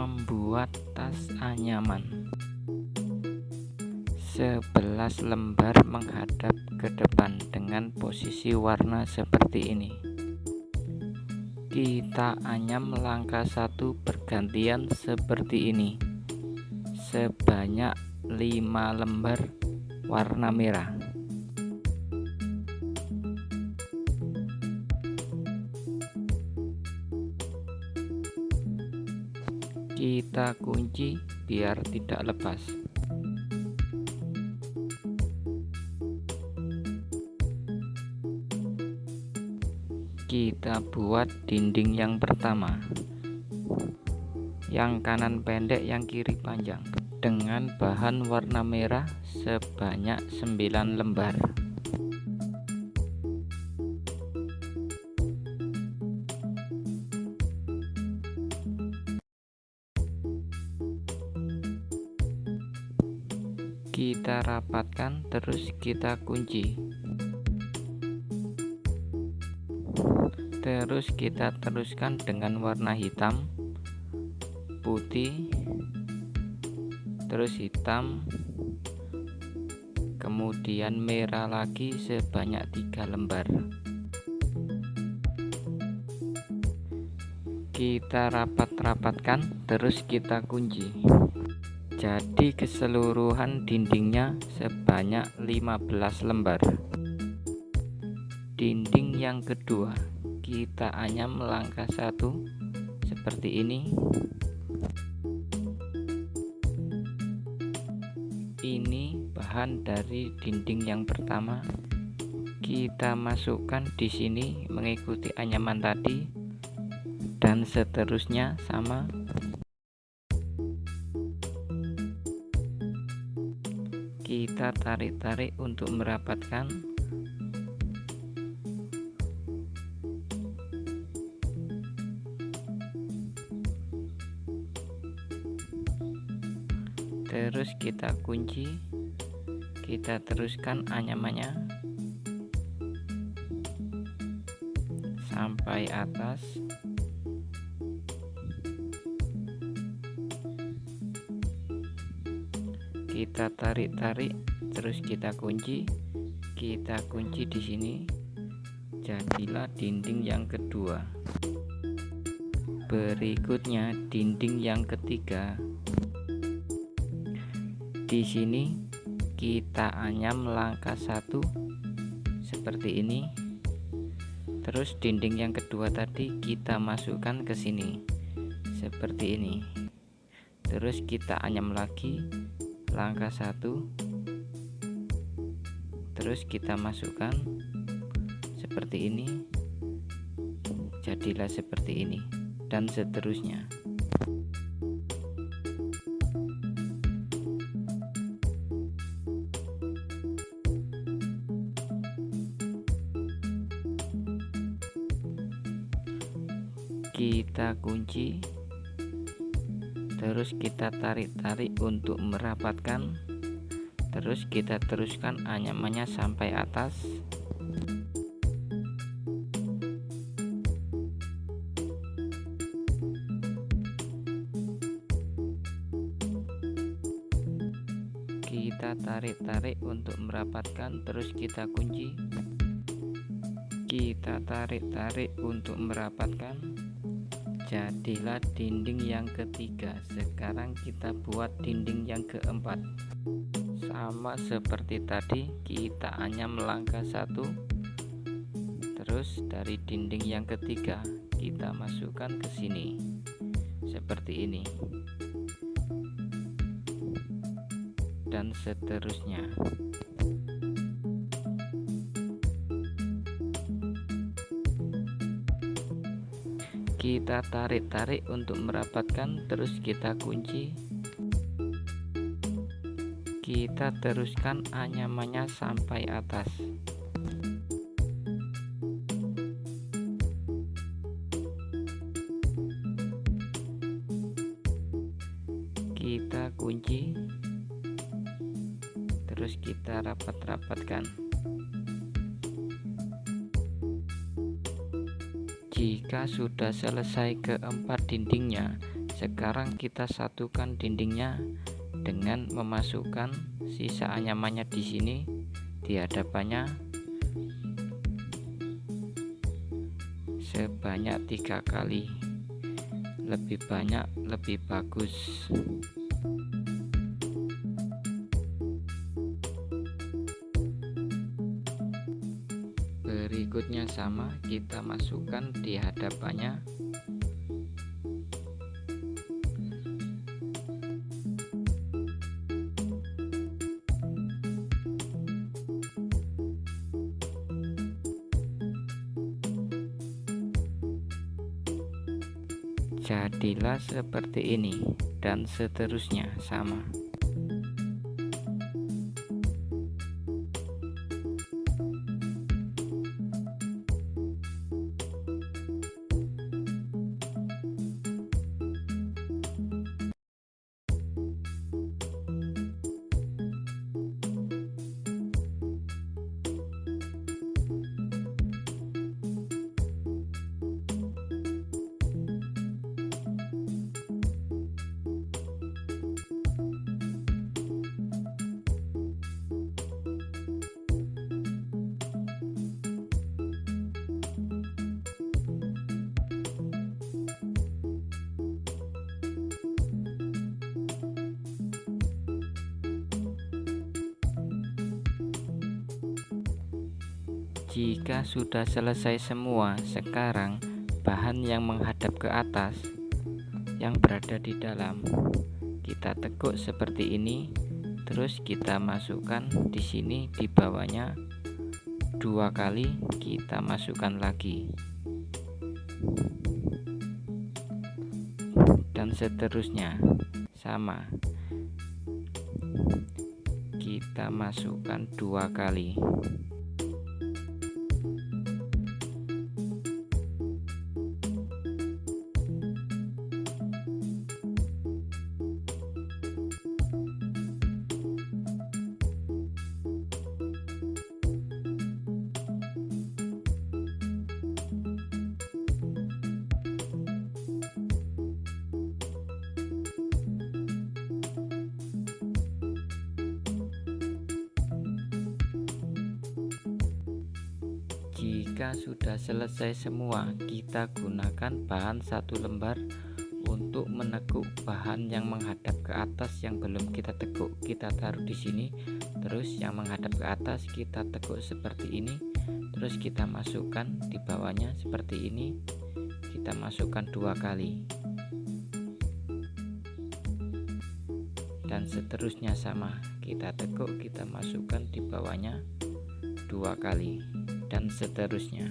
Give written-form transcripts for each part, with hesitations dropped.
Membuat tas anyaman. 11 lembar menghadap ke depan dengan posisi warna seperti ini. Kita anyam langkah 1 bergantian seperti ini, sebanyak 5 lembar warna merah. Kita kunci biar tidak lepas. Kita buat dinding yang pertama, yang kanan pendek, yang kiri panjang, dengan bahan warna merah sebanyak 9 lembar. Kita rapatkan, terus kita kunci. Terus kita teruskan dengan warna hitam, putih, terus hitam, kemudian merah lagi sebanyak 3 lembar. Kita rapat-rapatkan, terus kita kunci. Jadi keseluruhan dindingnya sebanyak 15 lembar. Dinding yang kedua, kita anyam langkah 1 seperti ini. Ini bahan dari dinding yang pertama. Kita masukkan di sini mengikuti anyaman tadi, dan seterusnya sama. Kita tarik-tarik untuk merapatkan. Terus kita kunci, kita teruskan anyamannya sampai atas. Kita tarik-tarik, terus kita kunci di sini. Jadilah dinding yang kedua. Berikutnya dinding yang ketiga. Di sini kita anyam langkah 1 seperti ini. Terus dinding yang kedua tadi kita masukkan ke sini seperti ini. Terus kita anyam lagi langkah 1, terus kita masukkan seperti ini. Jadilah seperti ini, dan seterusnya. Kita kunci, terus kita tarik-tarik untuk merapatkan, terus kita teruskan anyamannya sampai atas. Kita tarik-tarik untuk merapatkan, terus kita kunci. Kita tarik-tarik untuk merapatkan. Jadilah dinding yang ketiga. Sekarang kita buat dinding yang keempat. Sama seperti tadi, kita anyam langkah 1. Terus dari dinding yang ketiga kita masukkan ke sini seperti ini, dan seterusnya. Kita tarik-tarik untuk merapatkan, terus kita kunci. Kita teruskan anyamannya sampai atas. Kita kunci, terus kita rapat-rapatkan. Jika sudah selesai keempat dindingnya, Sekarang kita satukan dindingnya dengan memasukkan sisa anyamannya di sini di hadapannya sebanyak 3 kali. Lebih banyak lebih bagus. Berikutnya sama, kita masukkan di hadapannya. Jadilah seperti ini dan seterusnya sama. Jika sudah selesai semua, sekarang bahan yang menghadap ke atas yang berada di dalam kita tekuk seperti ini, terus kita masukkan di sini di bawahnya 2 kali, kita masukkan lagi dan seterusnya sama, kita masukkan 2 kali. Jika sudah selesai semua, kita gunakan bahan 1 lembar untuk menekuk bahan yang menghadap ke atas yang belum kita tekuk. Kita taruh di sini, terus yang menghadap ke atas kita tekuk seperti ini, terus kita masukkan di bawahnya seperti ini, kita masukkan 2 kali dan seterusnya sama, kita tekuk, kita masukkan di bawahnya 2 kali dan seterusnya.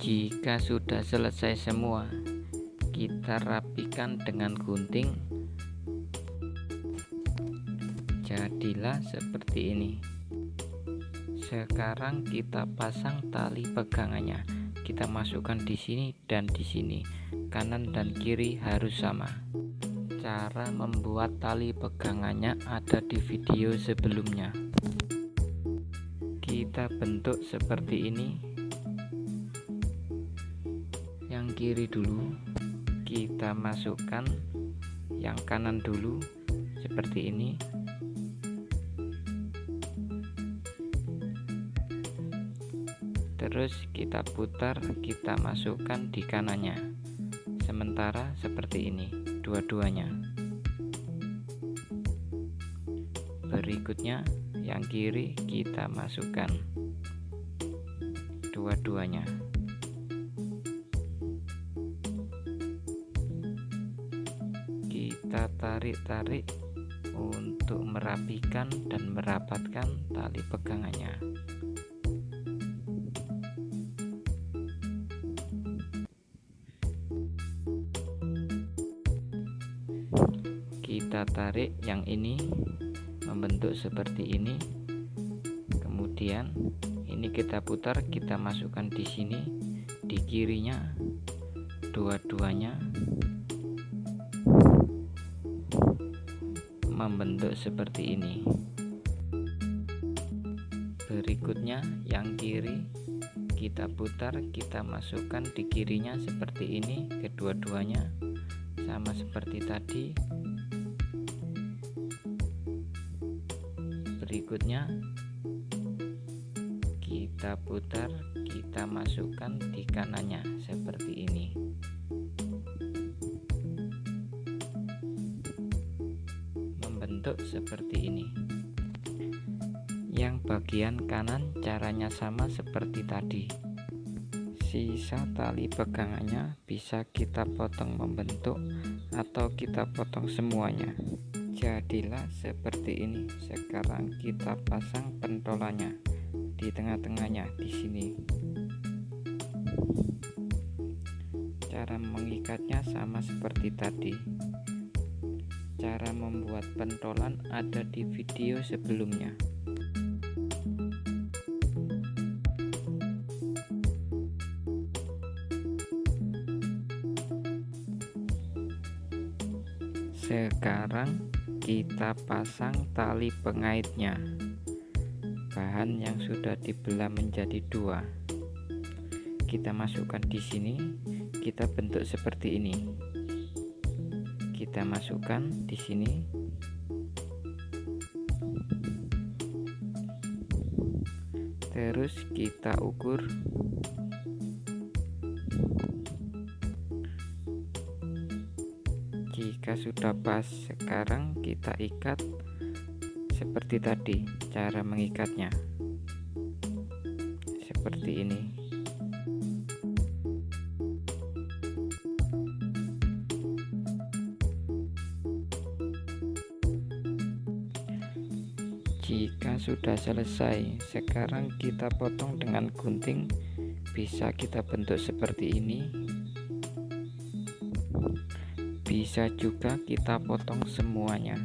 Jika sudah selesai semua, kita rapikan dengan gunting. Jadilah seperti ini. Sekarang kita pasang tali pegangannya. Kita masukkan di sini dan di sini. Kanan dan kiri harus sama. Cara membuat tali pegangannya ada di video sebelumnya. Kita bentuk seperti ini. Yang kiri dulu kita masukkan, yang kanan dulu seperti ini. Terus kita putar, kita masukkan di kanannya, sementara seperti ini dua-duanya. Berikutnya yang kiri kita masukkan dua-duanya. Kita tarik-tarik untuk merapikan dan merapatkan tali pegangannya. kita tarik yang ini membentuk seperti ini. Kemudian ini kita putar, kita masukkan di sini, di kirinya dua-duanya membentuk seperti ini. Berikutnya yang kiri kita putar, kita masukkan di kirinya seperti ini, kedua-duanya sama seperti tadi. Berikutnya kita putar, kita masukkan di kanannya seperti ini. Membentuk seperti ini. Yang bagian kanan caranya sama seperti tadi. Sisa tali pegangannya bisa kita potong membentuk atau kita potong semuanya. Jadilah seperti ini. Sekarang kita pasang pentolannya di tengah-tengahnya di sini. Cara mengikatnya sama seperti tadi. Cara membuat pentolan ada di video sebelumnya. Sekarang kita pasang tali pengaitnya. Bahan yang sudah dibelah menjadi dua kita masukkan di sini, kita bentuk seperti ini. Kita masukkan di sini. Terus kita ukur. Jika sudah pas, sekarang kita ikat seperti tadi. Cara mengikatnya seperti ini. Jika sudah selesai, sekarang kita potong dengan gunting. Bisa kita bentuk seperti ini. Bisa juga kita potong semuanya.